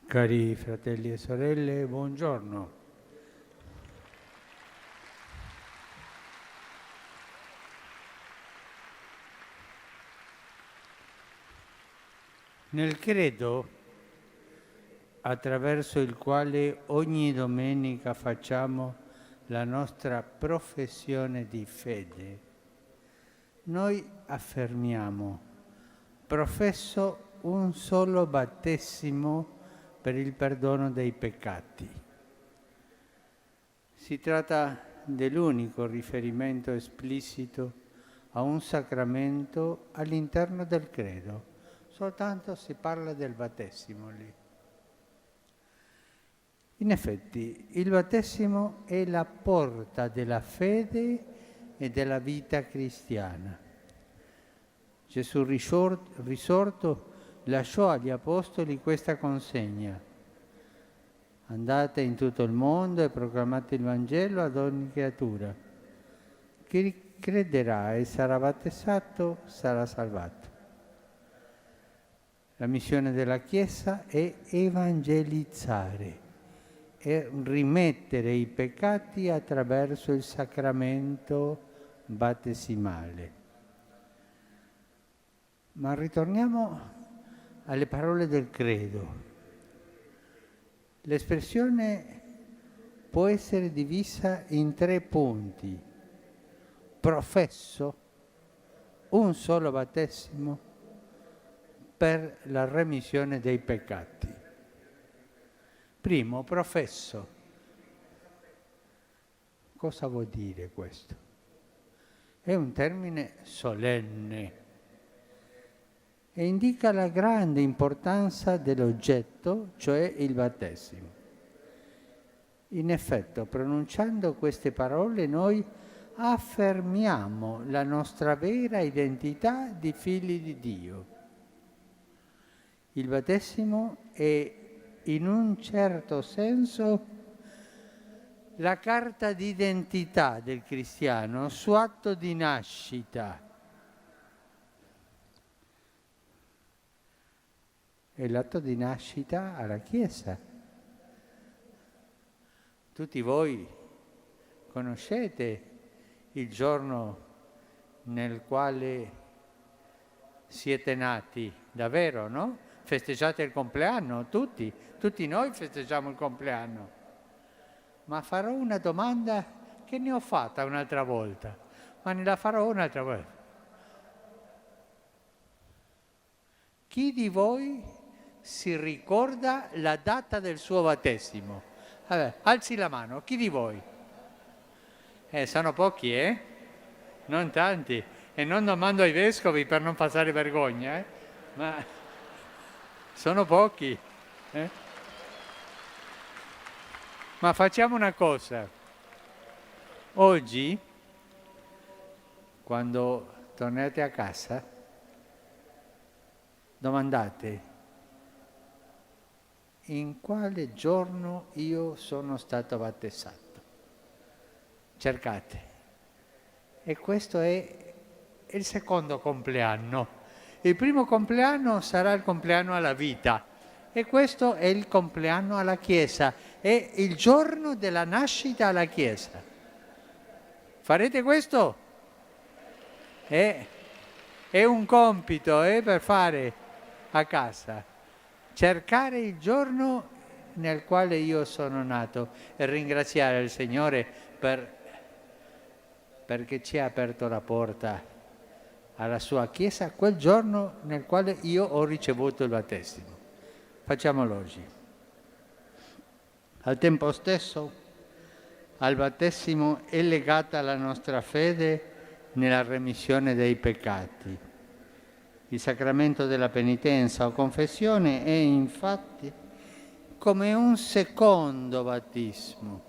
Cari fratelli e sorelle, buongiorno. Nel credo, attraverso il quale ogni domenica facciamo la nostra professione di fede, noi affermiamo: professo un solo battesimo per il perdono dei peccati. Si tratta dell'unico riferimento esplicito a un sacramento all'interno del credo. Soltanto si parla del battesimo lì. In effetti, il battesimo è la porta della fede e della vita cristiana. Gesù risorto lasciò agli Apostoli questa consegna: andate in tutto il mondo e proclamate il Vangelo ad ogni creatura. Chi crederà e sarà battezzato sarà salvato. La missione della Chiesa è evangelizzare e rimettere i peccati attraverso il sacramento battesimale. Ma ritorniamo alle parole del credo. L'espressione può essere divisa in 3 punti: professo, un solo battesimo per la remissione dei peccati. Primo, professo. Cosa vuol dire questo? È un termine solenne e indica la grande importanza dell'oggetto, cioè il battesimo. In effetti, pronunciando queste parole, noi affermiamo la nostra vera identità di figli di Dio. Il battesimo è, in un certo senso, la carta d'identità del cristiano, suo atto di nascita. È l'atto di nascita alla Chiesa. Tutti voi conoscete il giorno nel quale siete nati, davvero, no? Festeggiate il compleanno, tutti noi festeggiamo il compleanno. Ma farò una domanda che ne ho fatta un'altra volta, ma ne la farò un'altra volta. Chi di voi si ricorda la data del suo battesimo? Vabbè, alzi la mano, chi di voi? Sono pochi, Non tanti. E non domando ai vescovi per non passare vergogna, ma sono pochi. Ma facciamo una cosa. Oggi, quando tornate a casa, domandate: in quale giorno io sono stato battezzato? Cercate. E questo è il secondo compleanno. Il primo compleanno sarà il compleanno alla vita e questo è il compleanno alla Chiesa, è il giorno della nascita alla Chiesa. Farete questo? È un compito per fare a casa. Cercare il giorno nel quale io sono nato e ringraziare il Signore perché ci ha aperto la porta alla sua Chiesa quel giorno nel quale io ho ricevuto il battesimo. Facciamolo oggi. Al tempo stesso, al battesimo è legata la nostra fede nella remissione dei peccati. Il sacramento della penitenza o confessione è infatti come un secondo battesimo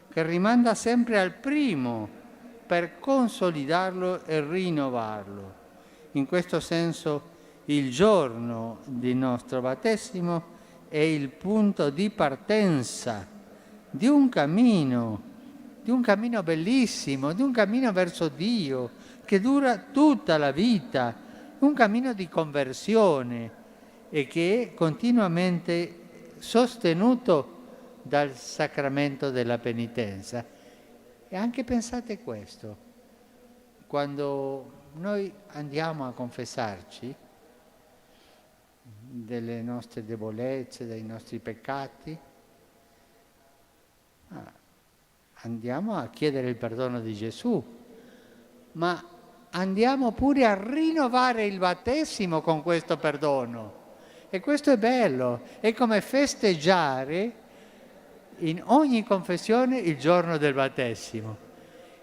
che rimanda sempre al primo per consolidarlo e rinnovarlo. In questo senso il giorno del nostro battesimo è il punto di partenza di un cammino bellissimo, di un cammino verso Dio che dura tutta la vita, un cammino di conversione e che è continuamente sostenuto dal sacramento della penitenza. E anche pensate questo, quando noi andiamo a confessarci delle nostre debolezze, dei nostri peccati, andiamo a chiedere il perdono di Gesù, ma andiamo pure a rinnovare il battesimo con questo perdono. E questo è bello, è come festeggiare in ogni confessione il giorno del battesimo.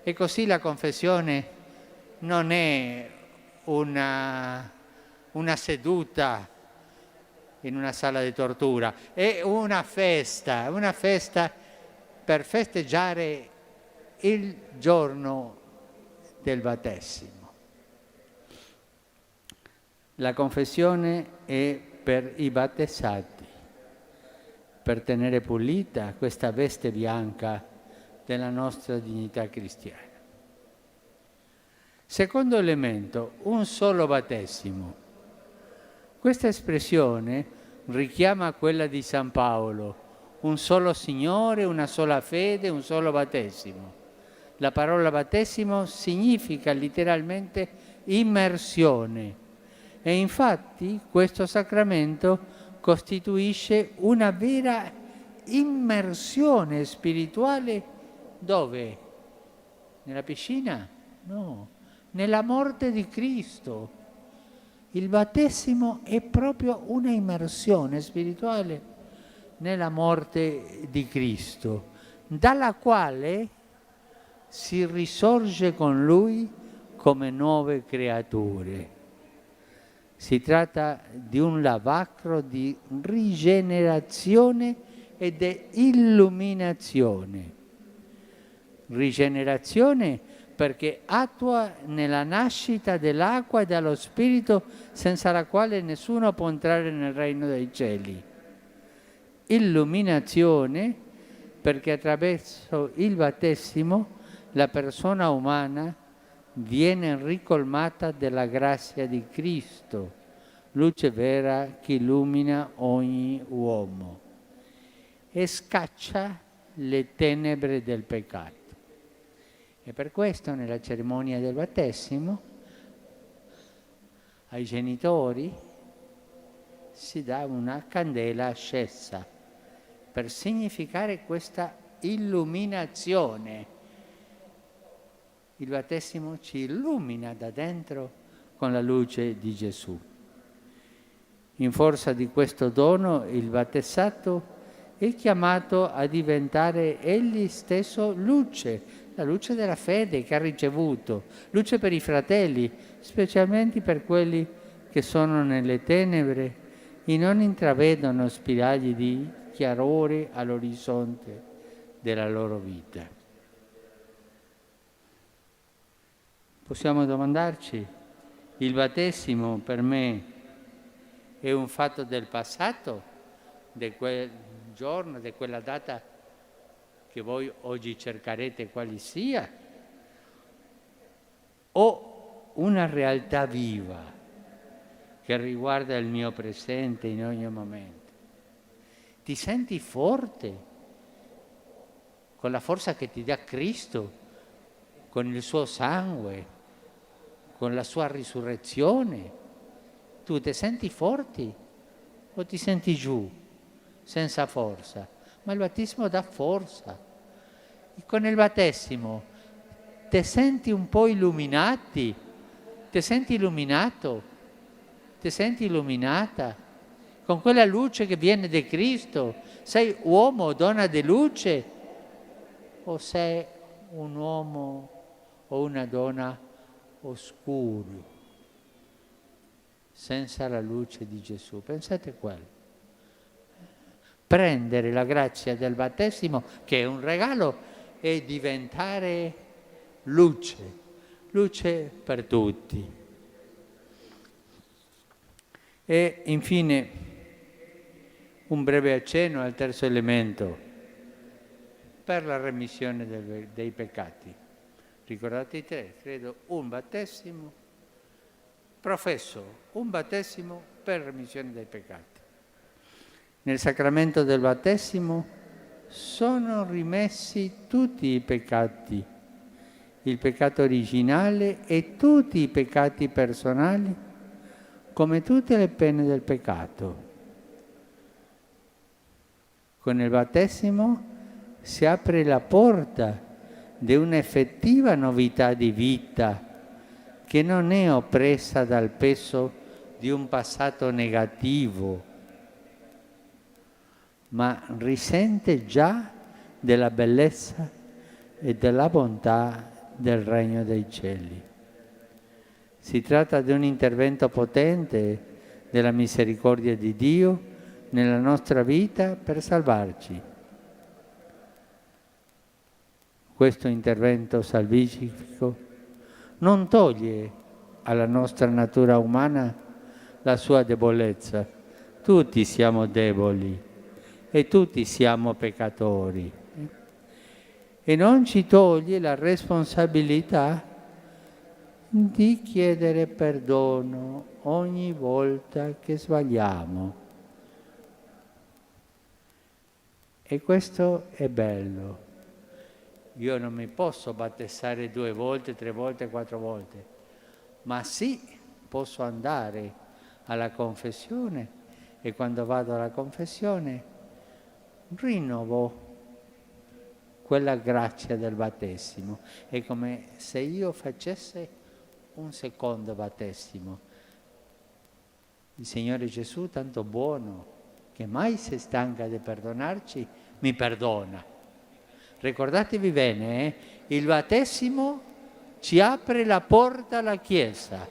E così la confessione non è una seduta in una sala di tortura, è una festa per festeggiare il giorno del battesimo. La confessione è per i battezzati, per tenere pulita questa veste bianca della nostra dignità cristiana. Secondo elemento, un solo battesimo. Questa espressione richiama quella di San Paolo, un solo Signore, una sola fede, un solo battesimo. La parola battesimo significa letteralmente immersione e infatti questo sacramento costituisce una vera immersione spirituale. Dove? Nella piscina? No, nella morte di Cristo. Il battesimo è proprio una immersione spirituale nella morte di Cristo, dalla quale si risorge con Lui come nuove creature. Si tratta di un lavacro di rigenerazione e di illuminazione. Rigenerazione perché attua nella nascita dell'acqua e dello Spirito, senza la quale nessuno può entrare nel regno dei cieli. Illuminazione perché attraverso il battesimo la persona umana viene ricolmata della grazia di Cristo, luce vera che illumina ogni uomo e scaccia le tenebre del peccato. E per questo nella cerimonia del battesimo ai genitori si dà una candela accesa per significare questa illuminazione. Il battesimo ci illumina da dentro con la luce di Gesù. In forza di questo dono il battezzato è chiamato a diventare egli stesso luce, la luce della fede che ha ricevuto, luce per i fratelli, specialmente per quelli che sono nelle tenebre e non intravedono spiragli di chiarore all'orizzonte della loro vita. Possiamo domandarci, il battesimo per me è un fatto del passato, di quel giorno, di quella data che voi oggi cercherete quali sia, o una realtà viva che riguarda il mio presente in ogni momento? Ti senti forte con la forza che ti dà Cristo, con il suo sangue, con la sua risurrezione? Tu ti senti forti o ti senti giù, senza forza? Ma il battesimo dà forza. E con il battesimo ti senti un po' illuminati, ti senti illuminato, ti senti illuminata con quella luce che viene da Cristo. Sei uomo o donna di luce o sei un uomo o una donna oscuro, senza la luce di Gesù? Pensate a quello. Prendere la grazia del battesimo, che è un regalo, e diventare luce, luce per tutti. E infine un breve accenno al terzo elemento, per la remissione dei peccati. Ricordate i tre, credo un battesimo, professo un battesimo per remissione dei peccati. Nel sacramento del battesimo sono rimessi tutti i peccati, il peccato originale e tutti i peccati personali, come tutte le pene del peccato. Con il battesimo si apre la porta di un'effettiva novità di vita che non è oppressa dal peso di un passato negativo, ma risente già della bellezza e della bontà del regno dei cieli. Si tratta di un intervento potente della misericordia di Dio nella nostra vita per salvarci. Questo intervento salvifico non toglie alla nostra natura umana la sua debolezza. Tutti siamo deboli e tutti siamo peccatori. E non ci toglie la responsabilità di chiedere perdono ogni volta che sbagliamo. E questo è bello. Io non mi posso battezzare 2 volte, 3 volte, 4 volte, ma sì, posso andare alla confessione e quando vado alla confessione rinnovo quella grazia del battesimo. È come se io facesse un secondo battesimo. Il Signore Gesù, tanto buono, che mai si stanca di perdonarci, mi perdona. Ricordatevi bene, il battesimo ci apre la porta alla Chiesa.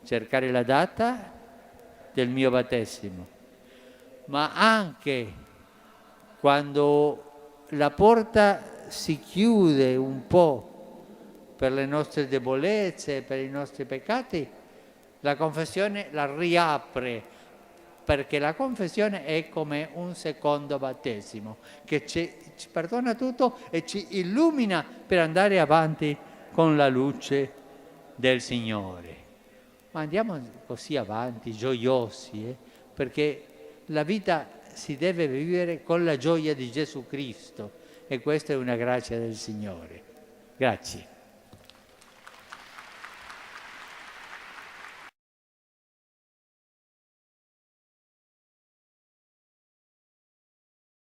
Cercare la data del mio battesimo, ma anche quando la porta si chiude un po' per le nostre debolezze, per i nostri peccati, la confessione la riapre, perché la confessione è come un secondo battesimo che ci perdona tutto e ci illumina per andare avanti con la luce del Signore. Ma andiamo così avanti, gioiosi, perché la vita si deve vivere con la gioia di Gesù Cristo e questa è una grazia del Signore. Grazie.